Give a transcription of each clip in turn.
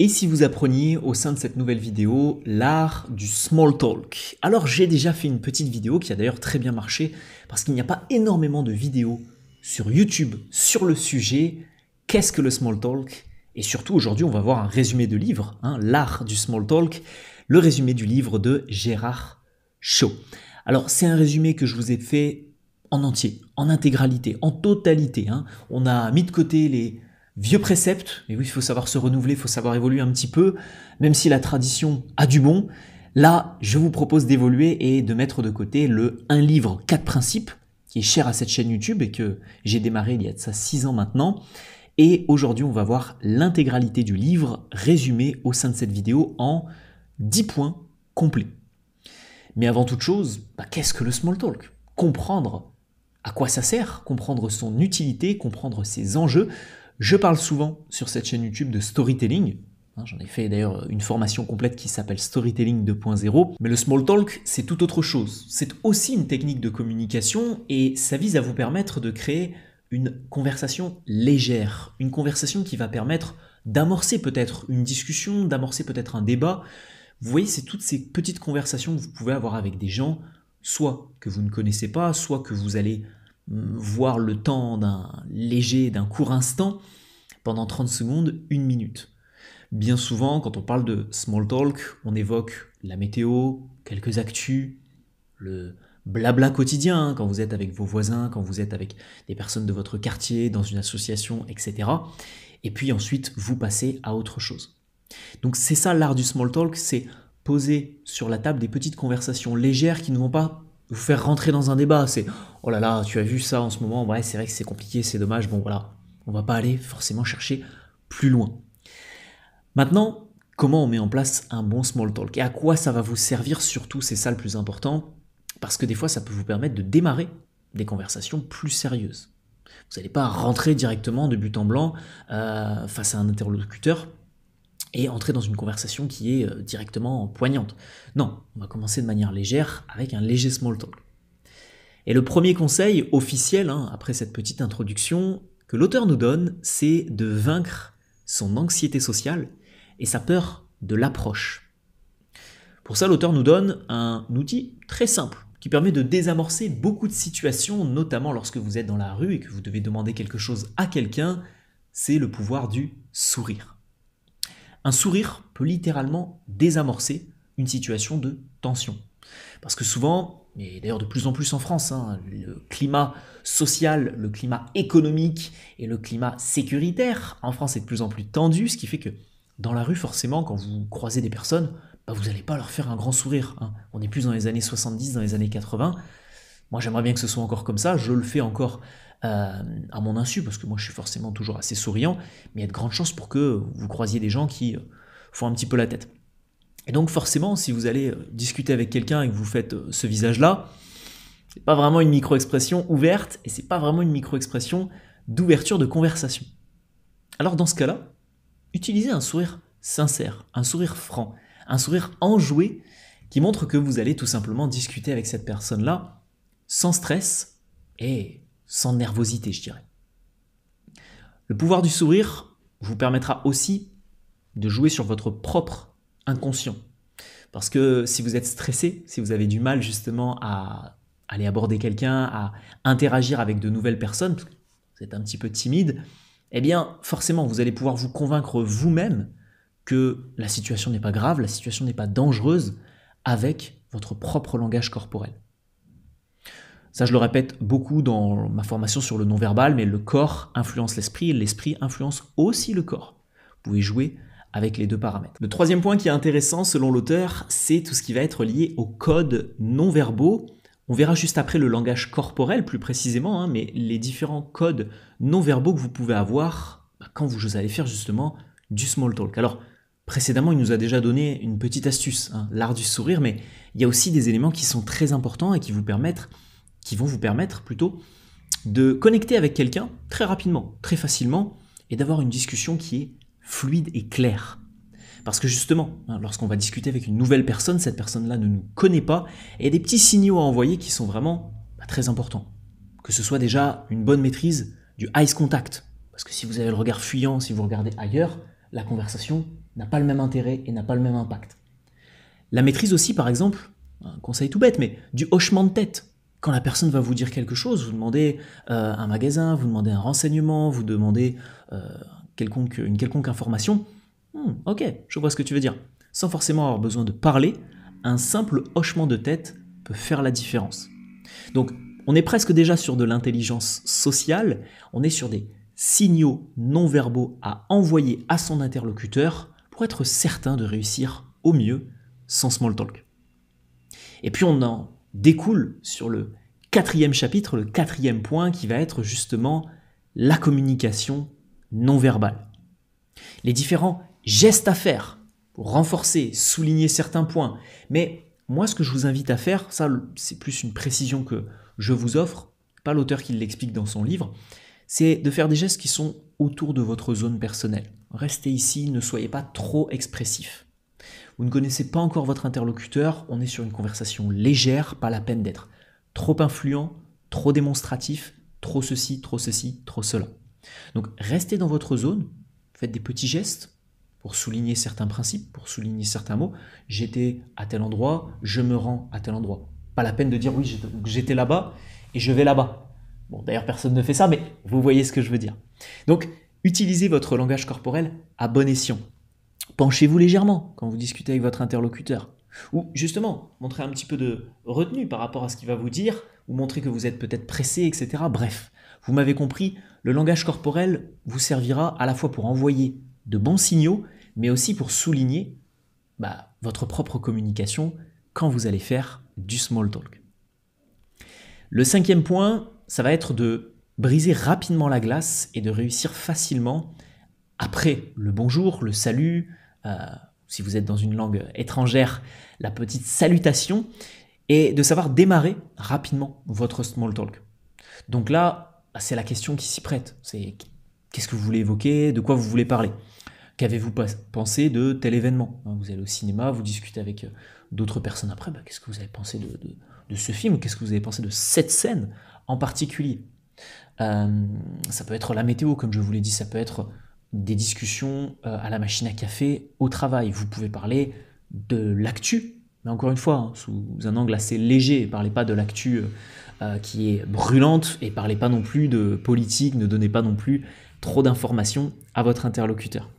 Et si vous appreniez au sein de cette nouvelle vidéo l'art du small talk? Alors j'ai déjà fait une petite vidéo qui a d'ailleurs très bien marché parce qu'il n'y a pas énormément de vidéos sur YouTube sur le sujet. Qu'est-ce que le small talk? Et surtout aujourd'hui on va voir un résumé de livre, l'art du small talk, le résumé du livre de Gérard Shaw. Alors c'est un résumé que je vous ai fait en entier, en intégralité, en totalité. On a mis de côté les vieux préceptes, mais oui, il faut savoir se renouveler, il faut savoir évoluer un petit peu, même si la tradition a du bon. Là, je vous propose d'évoluer et de mettre de côté le 1 livre 4 principes, qui est cher à cette chaîne YouTube et que j'ai démarré il y a de ça 6 ans maintenant. Et aujourd'hui, on va voir l'intégralité du livre résumé au sein de cette vidéo en 10 points complets. Mais avant toute chose, qu'est-ce que le small talk? Comprendre à quoi ça sert, comprendre son utilité, comprendre ses enjeux. Je parle souvent sur cette chaîne YouTube de storytelling. J'en ai fait d'ailleurs une formation complète qui s'appelle Storytelling 2.0. Mais le small talk, c'est tout autre chose. C'est aussi une technique de communication et ça vise à vous permettre de créer une conversation légère. Une conversation qui va permettre d'amorcer peut-être une discussion, d'amorcer peut-être un débat. Vous voyez, c'est toutes ces petites conversations que vous pouvez avoir avec des gens, soit que vous ne connaissez pas, soit que vous allez voir le temps d'un court instant, pendant 30 secondes, 1 minute. Bien souvent, quand on parle de small talk, on évoque la météo, quelques actus, le blabla quotidien, quand vous êtes avec vos voisins, quand vous êtes avec des personnes de votre quartier, dans une association, etc. Et puis ensuite, vous passez à autre chose. Donc c'est ça l'art du small talk, c'est poser sur la table des petites conversations légères qui ne vont pas vous faire rentrer dans un débat. C'est « Oh là là, tu as vu ça en ce moment, ouais, c'est vrai que c'est compliqué, c'est dommage, bon voilà, on va pas aller forcément chercher plus loin. » Maintenant, comment on met en place un bon small talk et à quoi ça va vous servir surtout, c'est ça le plus important, parce que des fois ça peut vous permettre de démarrer des conversations plus sérieuses. Vous n'allez pas rentrer directement de but en blanc face à un interlocuteur et entrer dans une conversation qui est directement poignante. Non, on va commencer de manière légère avec un léger small talk. Et le premier conseil officiel, après cette petite introduction, que l'auteur nous donne, c'est de vaincre son anxiété sociale et sa peur de l'approche. Pour ça, l'auteur nous donne un outil très simple qui permet de désamorcer beaucoup de situations, notamment lorsque vous êtes dans la rue et que vous devez demander quelque chose à quelqu'un, c'est le pouvoir du sourire. Un sourire peut littéralement désamorcer une situation de tension. Parce que souvent, et d'ailleurs de plus en plus en France, le climat social, le climat économique et le climat sécuritaire en France est de plus en plus tendu, ce qui fait que dans la rue, forcément, quand vous croisez des personnes, vous n'allez pas leur faire un grand sourire. On est plus dans les années 70, dans les années 80. Moi, j'aimerais bien que ce soit encore comme ça. Je le fais encore à mon insu, parce que moi, je suis forcément toujours assez souriant, mais il y a de grandes chances pour que vous croisiez des gens qui font un petit peu la tête. Et donc, forcément, si vous allez discuter avec quelqu'un et que vous faites ce visage-là, c'est pas vraiment une micro-expression ouverte et c'est pas vraiment une micro-expression d'ouverture de conversation. Alors, dans ce cas-là, utilisez un sourire sincère, un sourire franc, un sourire enjoué qui montre que vous allez tout simplement discuter avec cette personne-là sans stress et sans nervosité, je dirais. Le pouvoir du sourire vous permettra aussi de jouer sur votre propre inconscient. Parce que si vous êtes stressé, si vous avez du mal justement à aller aborder quelqu'un, à interagir avec de nouvelles personnes, vous êtes un petit peu timide, eh bien forcément vous allez pouvoir vous convaincre vous-même que la situation n'est pas grave, la situation n'est pas dangereuse avec votre propre langage corporel. Ça, je le répète beaucoup dans ma formation sur le non-verbal, mais le corps influence l'esprit et l'esprit influence aussi le corps. Vous pouvez jouer avec les deux paramètres. Le troisième point qui est intéressant selon l'auteur, c'est tout ce qui va être lié aux codes non-verbaux. On verra juste après le langage corporel plus précisément, mais les différents codes non-verbaux que vous pouvez avoir quand vous allez faire justement du small talk. Alors, précédemment, il nous a déjà donné une petite astuce, l'art du sourire, mais il y a aussi des éléments qui sont très importants et qui vont vous permettre plutôt de connecter avec quelqu'un très rapidement, très facilement, et d'avoir une discussion qui est fluide et claire. Parce que justement, lorsqu'on va discuter avec une nouvelle personne, cette personne-là ne nous connaît pas, et il y a des petits signaux à envoyer qui sont vraiment très importants. Que ce soit déjà une bonne maîtrise du eye contact, parce que si vous avez le regard fuyant, si vous regardez ailleurs, la conversation n'a pas le même intérêt et n'a pas le même impact. La maîtrise aussi, par exemple, un conseil tout bête, mais du hochement de tête. Quand la personne va vous dire quelque chose, vous demandez un magasin, vous demandez un renseignement, vous demandez une quelconque information, ok, je vois ce que tu veux dire. Sans forcément avoir besoin de parler, un simple hochement de tête peut faire la différence. Donc, on est presque déjà sur de l'intelligence sociale, on est sur des signaux non verbaux à envoyer à son interlocuteur pour être certain de réussir au mieux son small talk. Et puis on en découle sur le 4e chapitre, le 4e point qui va être justement la communication non verbale. Les différents gestes à faire pour renforcer, souligner certains points. Mais moi, ce que je vous invite à faire, ça c'est plus une précision que je vous offre, pas l'auteur qui l'explique dans son livre, c'est de faire des gestes qui sont autour de votre zone personnelle. Restez ici, ne soyez pas trop expressif. Vous ne connaissez pas encore votre interlocuteur, on est sur une conversation légère, pas la peine d'être trop influent, trop démonstratif, trop ceci, trop cela. Donc restez dans votre zone, faites des petits gestes pour souligner certains principes, pour souligner certains mots. J'étais à tel endroit, je me rends à tel endroit. Pas la peine de dire oui, j'étais là-bas et je vais là-bas. Bon, d'ailleurs personne ne fait ça, mais vous voyez ce que je veux dire. Donc utilisez votre langage corporel à bon escient. Penchez-vous légèrement quand vous discutez avec votre interlocuteur. Ou justement, montrez un petit peu de retenue par rapport à ce qu'il va vous dire, ou montrez que vous êtes peut-être pressé, etc. Bref, vous m'avez compris, le langage corporel vous servira à la fois pour envoyer de bons signaux, mais aussi pour souligner votre propre communication quand vous allez faire du small talk. Le 5e point, ça va être de briser rapidement la glace et de réussir facilement après le bonjour, le salut, si vous êtes dans une langue étrangère, la petite salutation, et de savoir démarrer rapidement votre small talk. Donc là, c'est la question qui s'y prête. C'est qu'est-ce que vous voulez évoquer, de quoi vous voulez parler. Qu'avez-vous pensé de tel événement? Vous allez au cinéma, vous discutez avec d'autres personnes après, qu'est-ce que vous avez pensé de ce film? Qu'est-ce que vous avez pensé de cette scène en particulier? Ça peut être la météo, comme je vous l'ai dit, ça peut être des discussions à la machine à café au travail. Vous pouvez parler de l'actu, mais encore une fois, sous un angle assez léger. Parlez pas de l'actu qui est brûlante et parlez pas non plus de politique, ne donnez pas non plus trop d'informations à votre interlocuteur.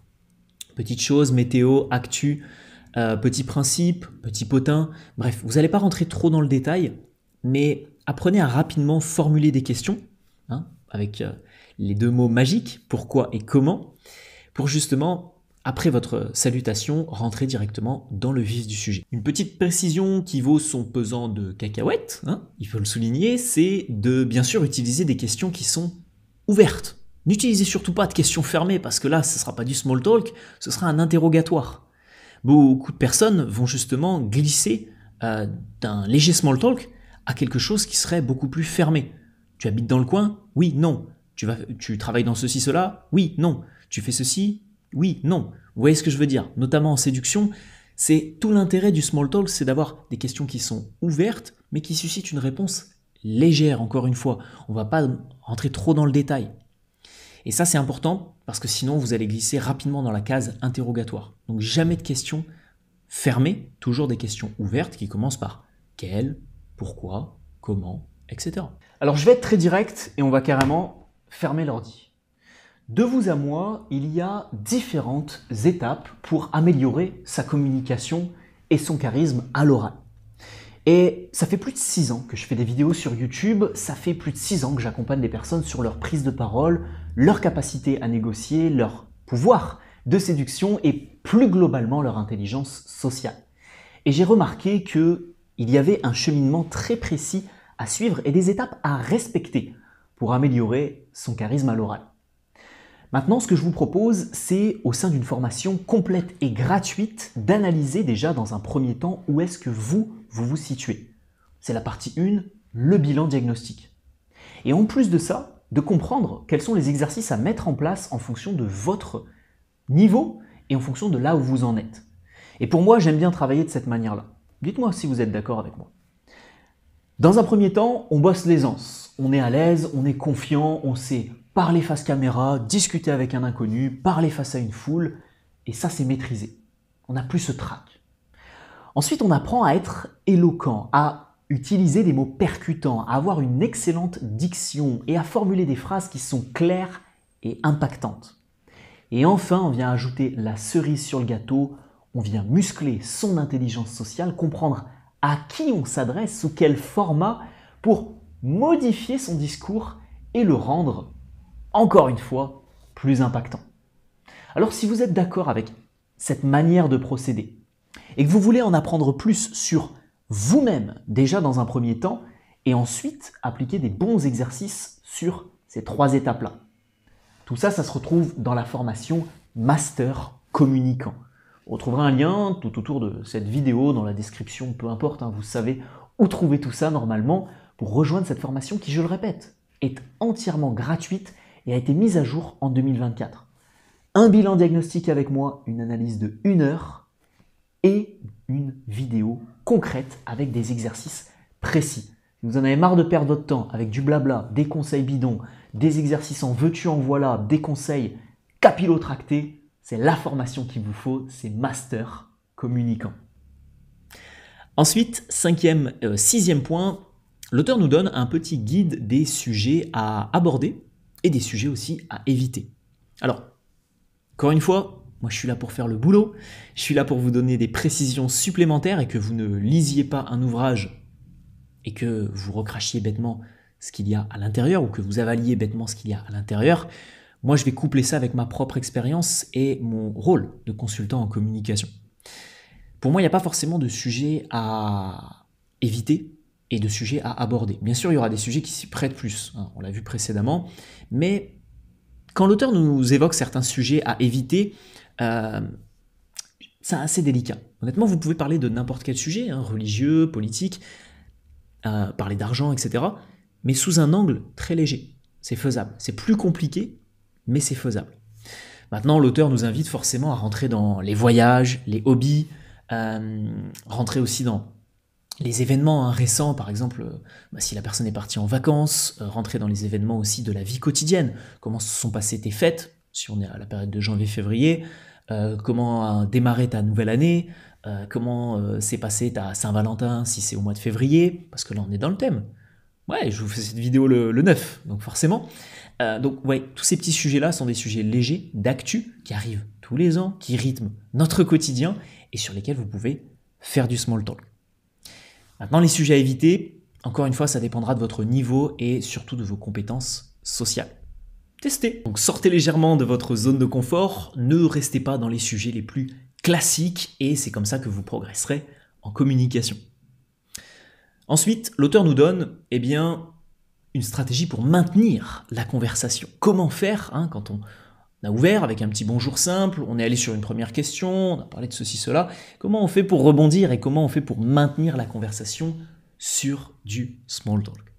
Petites choses, météo, actu, petits principes, petits potins, bref, vous n'allez pas rentrer trop dans le détail, mais apprenez à rapidement formuler des questions, avec les 2 mots magiques, pourquoi et comment, pour justement, après votre salutation, rentrer directement dans le vif du sujet. Une petite précision qui vaut son pesant de cacahuètes, il faut le souligner, c'est de bien sûr utiliser des questions qui sont ouvertes. N'utilisez surtout pas de questions fermées, parce que là, ce ne sera pas du small talk, ce sera un interrogatoire. Beaucoup de personnes vont justement glisser d'un léger small talk à quelque chose qui serait beaucoup plus fermé. Tu habites dans le coin? Oui, non. Tu travailles dans ceci, cela? Oui, non. Tu fais ceci? Oui, non. Vous voyez ce que je veux dire? Notamment en séduction, c'est tout l'intérêt du small talk, c'est d'avoir des questions qui sont ouvertes, mais qui suscitent une réponse légère, encore une fois. On ne va pas rentrer trop dans le détail. Et ça, c'est important, parce que sinon, vous allez glisser rapidement dans la case interrogatoire. Donc jamais de questions fermées, toujours des questions ouvertes qui commencent par quel, pourquoi, comment, etc. Alors je vais être très direct et on va carrément fermer l'ordi. De vous à moi, il y a différentes étapes pour améliorer sa communication et son charisme à l'oral. Et ça fait plus de 6 ans que je fais des vidéos sur YouTube, ça fait plus de 6 ans que j'accompagne des personnes sur leur prise de parole, leur capacité à négocier, leur pouvoir de séduction et plus globalement leur intelligence sociale. Et j'ai remarqué qu'il y avait un cheminement très précis à suivre et des étapes à respecter pour améliorer son charisme à l'oral. Maintenant, ce que je vous propose, c'est au sein d'une formation complète et gratuite d'analyser déjà dans un premier temps où est-ce que vous vous situez. C'est la partie 1, le bilan diagnostique. Et en plus de ça, de comprendre quels sont les exercices à mettre en place en fonction de votre niveau et en fonction de là où vous en êtes. Et pour moi, j'aime bien travailler de cette manière-là. Dites-moi si vous êtes d'accord avec moi. Dans un premier temps, on bosse l'aisance. On est à l'aise, on est confiant, on sait parler face caméra, discuter avec un inconnu, parler face à une foule. Et ça, c'est maîtrisé. On n'a plus ce trac. Ensuite, on apprend à être éloquent, à utiliser des mots percutants, à avoir une excellente diction et à formuler des phrases qui sont claires et impactantes. Et enfin, on vient ajouter la cerise sur le gâteau, on vient muscler son intelligence sociale, comprendre à qui on s'adresse, sous quel format, pour modifier son discours et le rendre, encore une fois, plus impactant. Alors si vous êtes d'accord avec cette manière de procéder et que vous voulez en apprendre plus sur vous-même déjà dans un premier temps et ensuite appliquer des bons exercices sur ces 3 étapes-là. Tout ça, ça se retrouve dans la formation Master Communicant. On retrouvera un lien tout autour de cette vidéo, dans la description, peu importe, vous savez où trouver tout ça normalement pour rejoindre cette formation qui, je le répète, est entièrement gratuite et a été mise à jour en 2024. Un bilan diagnostique avec moi, une analyse de 1 heure et une vidéo concrète avec des exercices précis. Si vous en avez marre de perdre votre temps avec du blabla, des conseils bidons, des exercices en veux-tu en voilà, des conseils capillotractés, c'est la formation qu'il vous faut, c'est Master Communicant. Ensuite, 6e point, l'auteur nous donne un petit guide des sujets à aborder et des sujets aussi à éviter. Alors, encore une fois, moi je suis là pour faire le boulot, je suis là pour vous donner des précisions supplémentaires et que vous ne lisiez pas un ouvrage et que vous recrachiez bêtement ce qu'il y a à l'intérieur ou que vous avaliez bêtement ce qu'il y a à l'intérieur. Moi je vais coupler ça avec ma propre expérience et mon rôle de consultant en communication. Pour moi, il n'y a pas forcément de sujet à éviter et de sujets à aborder. Bien sûr, il y aura des sujets qui s'y prêtent plus, on l'a vu précédemment, mais quand l'auteur nous évoque certains sujets à éviter, c'est assez délicat. Honnêtement, vous pouvez parler de n'importe quel sujet, religieux, politique, parler d'argent, etc., mais sous un angle très léger. C'est faisable. C'est plus compliqué, mais c'est faisable. Maintenant, l'auteur nous invite forcément à rentrer dans les voyages, les hobbies, rentrer aussi dans les événements récents, par exemple, si la personne est partie en vacances, rentrer dans les événements aussi de la vie quotidienne, comment se sont passées tes fêtes, si on est à la période de janvier-février, comment a démarré ta nouvelle année, comment s'est passée ta Saint-Valentin si c'est au mois de février, parce que là on est dans le thème. Ouais, je vous fais cette vidéo le 9, donc forcément. Donc ouais, tous ces petits sujets-là sont des sujets légers, d'actu, qui arrivent tous les ans, qui rythment notre quotidien et sur lesquels vous pouvez faire du small talk. Maintenant, les sujets à éviter, encore une fois, ça dépendra de votre niveau et surtout de vos compétences sociales. Testez. Donc sortez légèrement de votre zone de confort, ne restez pas dans les sujets les plus classiques et c'est comme ça que vous progresserez en communication. Ensuite, l'auteur nous donne une stratégie pour maintenir la conversation. Comment faire quand on a ouvert avec un petit bonjour simple, on est allé sur une première question, on a parlé de ceci, cela. Comment on fait pour rebondir et comment on fait pour maintenir la conversation sur du small talk?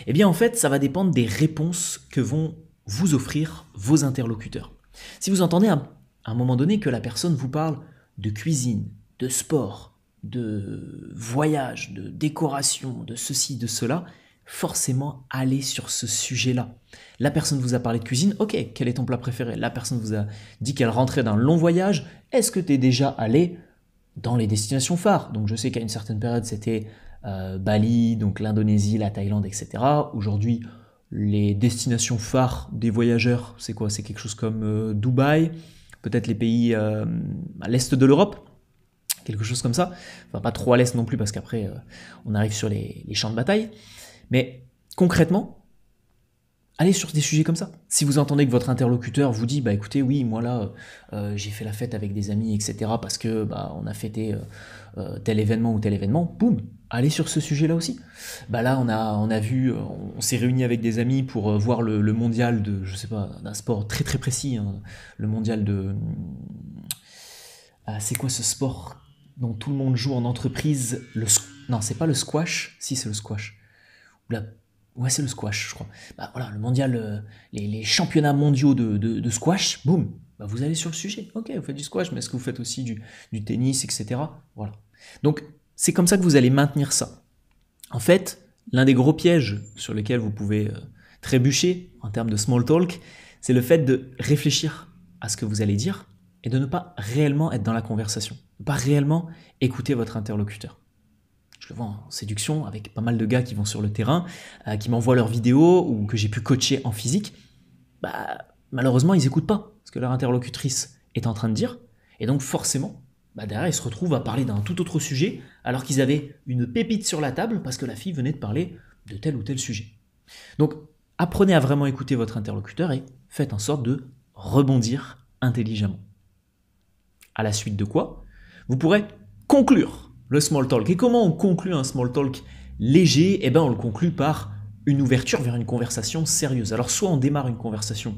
Eh bien en fait, ça va dépendre des réponses que vont vous offrir vos interlocuteurs. Si vous entendez à un moment donné que la personne vous parle de cuisine, de sport, de voyage, de décoration, de ceci, de cela, forcément allez sur ce sujet-là. La personne vous a parlé de cuisine, ok, quel est ton plat préféré? La personne vous a dit qu'elle rentrait d'un long voyage, est-ce que tu es déjà allé dans les destinations phares? Donc je sais qu'à une certaine période c'était Bali, donc l'Indonésie, la Thaïlande, etc. Aujourd'hui, les destinations phares des voyageurs, c'est quoi? C'est quelque chose comme Dubaï, peut-être les pays à l'est de l'Europe, quelque chose comme ça. Enfin, pas trop à l'est non plus parce qu'après on arrive sur les champs de bataille. Mais concrètement, allez sur des sujets comme ça. Si vous entendez que votre interlocuteur vous dit, écoutez, oui, moi là, j'ai fait la fête avec des amis, etc., parce que on a fêté tel événement ou tel événement, boum, allez sur ce sujet-là aussi. Là, on s'est réunis avec des amis pour voir le mondial de, je sais pas, d'un sport très très précis, le mondial de... c'est quoi ce sport dont tout le monde joue en entreprise? Non, c'est pas le squash. Si, c'est le squash. Ouais, c'est le squash, je crois. Voilà, le mondial, les championnats mondiaux de squash, boum, vous allez sur le sujet. Ok, vous faites du squash, mais est-ce que vous faites aussi du tennis, etc. Voilà. Donc, c'est comme ça que vous allez maintenir ça. En fait, l'un des gros pièges sur lesquels vous pouvez trébucher en termes de small talk, c'est le fait de réfléchir à ce que vous allez dire et de ne pas réellement être dans la conversation, ne pas réellement écouter votre interlocuteur. Je le vois en séduction avec pas mal de gars qui vont sur le terrain, qui m'envoient leurs vidéos ou que j'ai pu coacher en physique. Malheureusement, ils n'écoutent pas ce que leur interlocutrice est en train de dire. Et donc forcément, derrière, ils se retrouvent à parler d'un tout autre sujet alors qu'ils avaient une pépite sur la table parce que la fille venait de parler de tel ou tel sujet. Donc apprenez à vraiment écouter votre interlocuteur et faites en sorte de rebondir intelligemment. À la suite de quoi, vous pourrez conclure le small talk. Et comment on conclut un small talk léger? Eh bien, on le conclut par une ouverture vers une conversation sérieuse. Alors, soit on démarre une conversation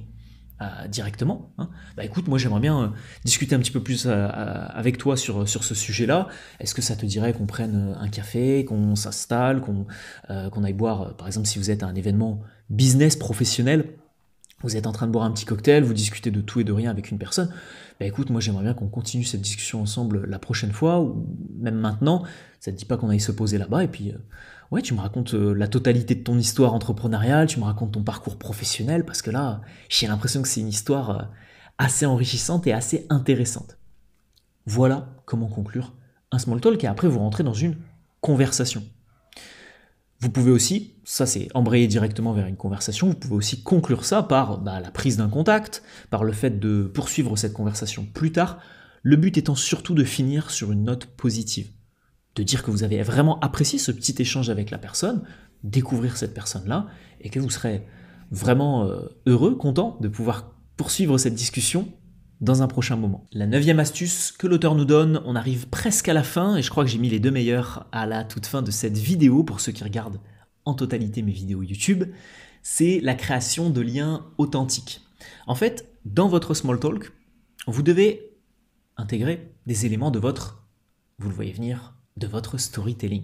directement. Écoute, moi j'aimerais bien discuter un petit peu plus avec toi sur ce sujet-là. Est-ce que ça te dirait qu'on prenne un café, qu'on s'installe, qu'on aille boire, par exemple, si vous êtes à un événement business professionnel, vous êtes en train de boire un petit cocktail, vous discutez de tout et de rien avec une personne. Écoute, moi j'aimerais bien qu'on continue cette discussion ensemble la prochaine fois, ou même maintenant. Ça te dit pas qu'on aille se poser là-bas, et puis ouais, tu me racontes la totalité de ton histoire entrepreneuriale, tu me racontes ton parcours professionnel, parce que là, j'ai l'impression que c'est une histoire assez enrichissante et assez intéressante. Voilà comment conclure un small talk, et après vous rentrez dans une conversation. Vous pouvez aussi, ça c'est embrayer directement vers une conversation, vous pouvez aussi conclure ça par la prise d'un contact, par le fait de poursuivre cette conversation plus tard, le but étant surtout de finir sur une note positive, de dire que vous avez vraiment apprécié ce petit échange avec la personne, découvrir cette personne-là, et que vous serez vraiment heureux, content de pouvoir poursuivre cette discussion dans un prochain moment. La 9e astuce que l'auteur nous donne, on arrive presque à la fin, et je crois que j'ai mis les 2 meilleurs à la toute fin de cette vidéo, pour ceux qui regardent en totalité mes vidéos YouTube, c'est la création de liens authentiques. En fait, dans votre small talk, vous devez intégrer des éléments de votre, vous le voyez venir, de votre storytelling.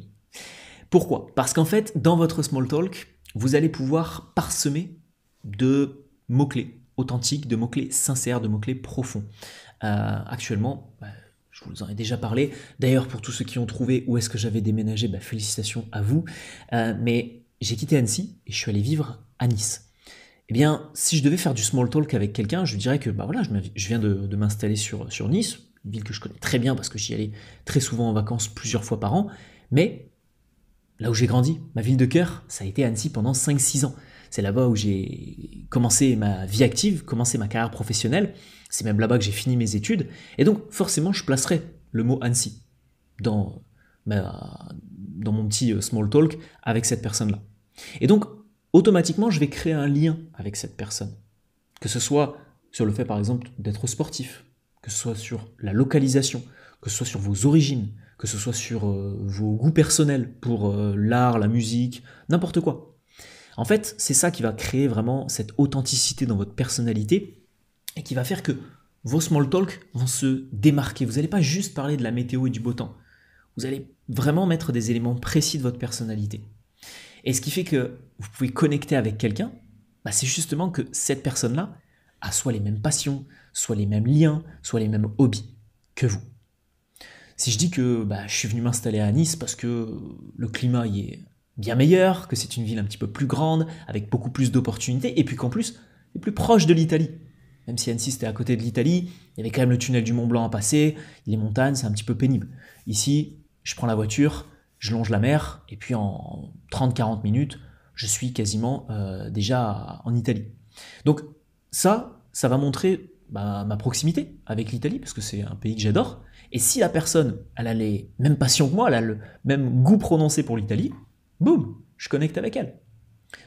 Pourquoi? Parce qu'en fait, dans votre small talk, vous allez pouvoir parsemer de mots-clés authentiques, de mots-clés sincères, de mots-clés profonds. Actuellement, je vous en ai déjà parlé. D'ailleurs, pour tous ceux qui ont trouvé où est-ce que j'avais déménagé, félicitations à vous. Mais j'ai quitté Annecy et je suis allé vivre à Nice. Eh bien, si je devais faire du small talk avec quelqu'un, je dirais que je viens de m'installer sur Nice, une ville que je connais très bien parce que j'y allais très souvent en vacances plusieurs fois par an. Mais là où j'ai grandi, ma ville de cœur, ça a été Annecy pendant 5-6 ans. C'est là-bas où j'ai commencé ma vie active, commencé ma carrière professionnelle. C'est même là-bas que j'ai fini mes études. Et donc, forcément, je placerai le mot Annecy dans mon petit small talk avec cette personne-là. Et donc, automatiquement, je vais créer un lien avec cette personne. Que ce soit sur le fait, par exemple, d'être sportif, que ce soit sur la localisation, que ce soit sur vos origines, que ce soit sur vos goûts personnels pour l'art, la musique, n'importe quoi. En fait, c'est ça qui va créer vraiment cette authenticité dans votre personnalité et qui va faire que vos small talk vont se démarquer. Vous n'allez pas juste parler de la météo et du beau temps. Vous allez vraiment mettre des éléments précis de votre personnalité. Et ce qui fait que vous pouvez connecter avec quelqu'un, c'est justement que cette personne-là a soit les mêmes passions, soit les mêmes liens, soit les mêmes hobbies que vous. Si je dis que je suis venu m'installer à Nice parce que le climat y est bien meilleur, que c'est une ville un petit peu plus grande, avec beaucoup plus d'opportunités, et puis qu'en plus, c'est plus proche de l'Italie. Même si Annecy c'était à côté de l'Italie, il y avait quand même le tunnel du Mont Blanc à passer, les montagnes, c'est un petit peu pénible. Ici, je prends la voiture, je longe la mer, et puis en 30-40 minutes, je suis quasiment déjà en Italie. Donc ça va montrer ma proximité avec l'Italie, parce que c'est un pays que j'adore. Et si la personne, elle a les mêmes passions que moi, elle a le même goût prononcé pour l'Italie, boum, je connecte avec elle.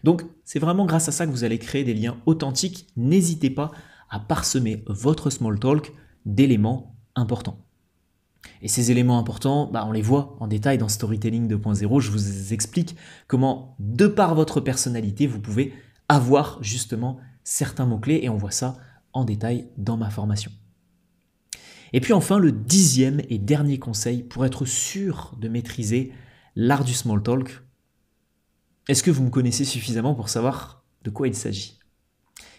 Donc, c'est vraiment grâce à ça que vous allez créer des liens authentiques. N'hésitez pas à parsemer votre small talk d'éléments importants. Et ces éléments importants, on les voit en détail dans Storytelling 2.0. Je vous explique comment, de par votre personnalité, vous pouvez avoir justement certains mots-clés, et on voit ça en détail dans ma formation. Et puis enfin, le 10e et dernier conseil pour être sûr de maîtriser l'art du small talk. Est-ce que vous me connaissez suffisamment pour savoir de quoi il s'agit?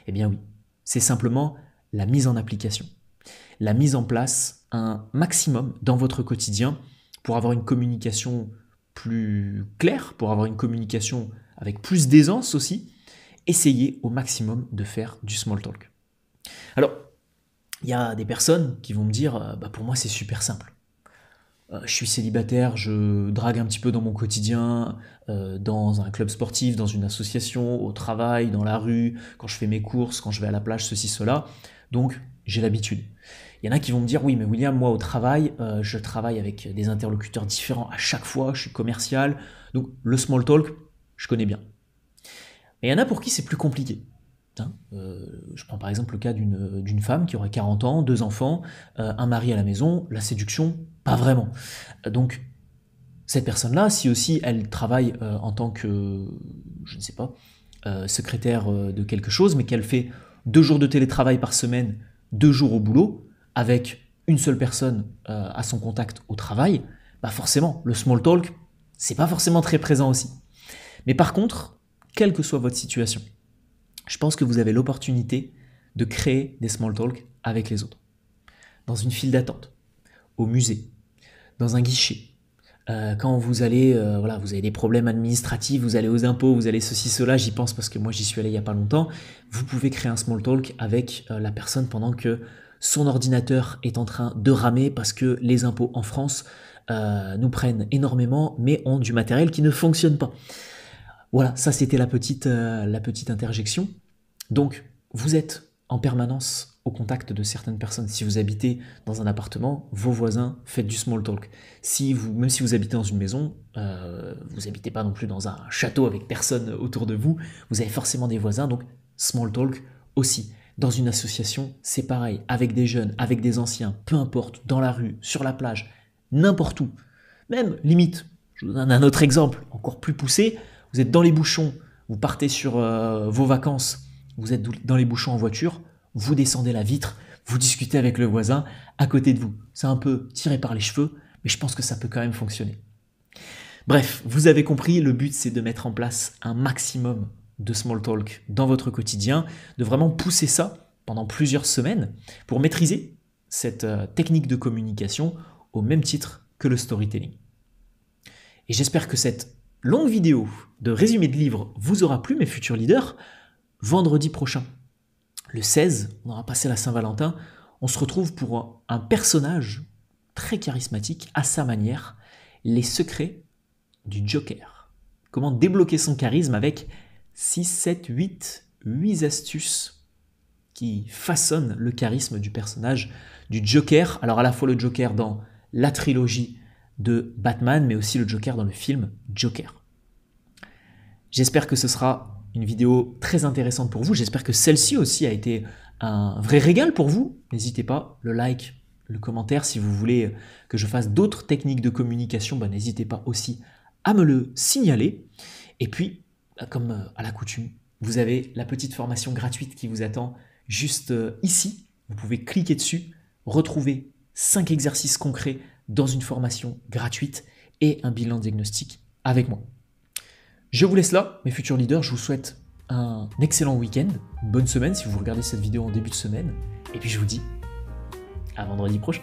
Eh bien oui, c'est simplement la mise en application. La mise en place un maximum dans votre quotidien pour avoir une communication plus claire, pour avoir une communication avec plus d'aisance aussi. Essayez au maximum de faire du small talk. Alors, Il y a des personnes qui vont me dire bah pour moi c'est super simple. Je suis célibataire, je drague un petit peu dans mon quotidien, dans un club sportif, dans une association, au travail, dans la rue, quand je fais mes courses, quand je vais à la plage, ceci, cela. Donc j'ai l'habitude. Il y en a qui vont me dire oui mais William, moi au travail, je travaille avec des interlocuteurs différents à chaque fois, je suis commercial, donc le small talk, je connais bien. Mais il y en a pour qui c'est plus compliqué. Je prends par exemple le cas d'une femme qui aurait 40 ans, 2 enfants, un mari à la maison, la séduction, pas vraiment. Donc cette personne-là, si aussi elle travaille en tant que, je ne sais pas, secrétaire de quelque chose, mais qu'elle fait 2 jours de télétravail par semaine, 2 jours au boulot, avec une seule personne à son contact au travail, bah forcément, le small talk, c'est pas forcément très présent aussi. Mais par contre, quelle que soit votre situation, je pense que vous avez l'opportunité de créer des small talk avec les autres. Dans une file d'attente, au musée, dans un guichet, quand vous allez, voilà, vous avez des problèmes administratifs, vous allez aux impôts, vous allez ceci, cela, j'y pense parce que moi j'y suis allé il n'y a pas longtemps, vous pouvez créer un small talk avec la personne pendant que son ordinateur est en train de ramer parce que les impôts en France nous prennent énormément mais ont du matériel qui ne fonctionne pas. Voilà, ça c'était la petite interjection. Donc, vous êtes en permanence au contact de certaines personnes. Si vous habitez dans un appartement, vos voisins, faites du small talk. Même si vous habitez dans une maison, vous n'habitez pas non plus dans un château avec personne autour de vous, vous avez forcément des voisins, donc small talk aussi. Dans une association, c'est pareil, avec des jeunes, avec des anciens, peu importe, dans la rue, sur la plage, n'importe où. Même, limite, je vous donne un autre exemple, encore plus poussé, vous êtes dans les bouchons, vous partez sur vos vacances, vous êtes dans les bouchons en voiture, vous descendez la vitre, vous discutez avec le voisin à côté de vous. C'est un peu tiré par les cheveux, mais je pense que ça peut quand même fonctionner. Bref, vous avez compris, le but c'est de mettre en place un maximum de small talk dans votre quotidien, de vraiment pousser ça pendant plusieurs semaines pour maîtriser cette technique de communication au même titre que le storytelling. Et j'espère que cette longue vidéo de résumé de livre vous aura plu, mes futurs leaders. Vendredi prochain, le 16, on aura passé la Saint-Valentin, on se retrouve pour un personnage très charismatique à sa manière, les secrets du Joker. Comment débloquer son charisme avec 6, 7, 8 astuces qui façonnent le charisme du personnage du Joker. Alors à la fois le Joker dans la trilogie de Batman, mais aussi le Joker dans le film Joker. J'espère que ce sera une vidéo très intéressante pour vous. J'espère que celle-ci aussi a été un vrai régal pour vous. N'hésitez pas, le like, le commentaire. Si vous voulez que je fasse d'autres techniques de communication, n'hésitez pas aussi à me le signaler. Et puis, comme à l'accoutumée, vous avez la petite formation gratuite qui vous attend juste ici. Vous pouvez cliquer dessus, retrouver 5 exercices concrets dans une formation gratuite et un bilan diagnostic avec moi. Je vous laisse là, mes futurs leaders, je vous souhaite un excellent week-end, une bonne semaine si vous regardez cette vidéo en début de semaine, et puis je vous dis à vendredi prochain.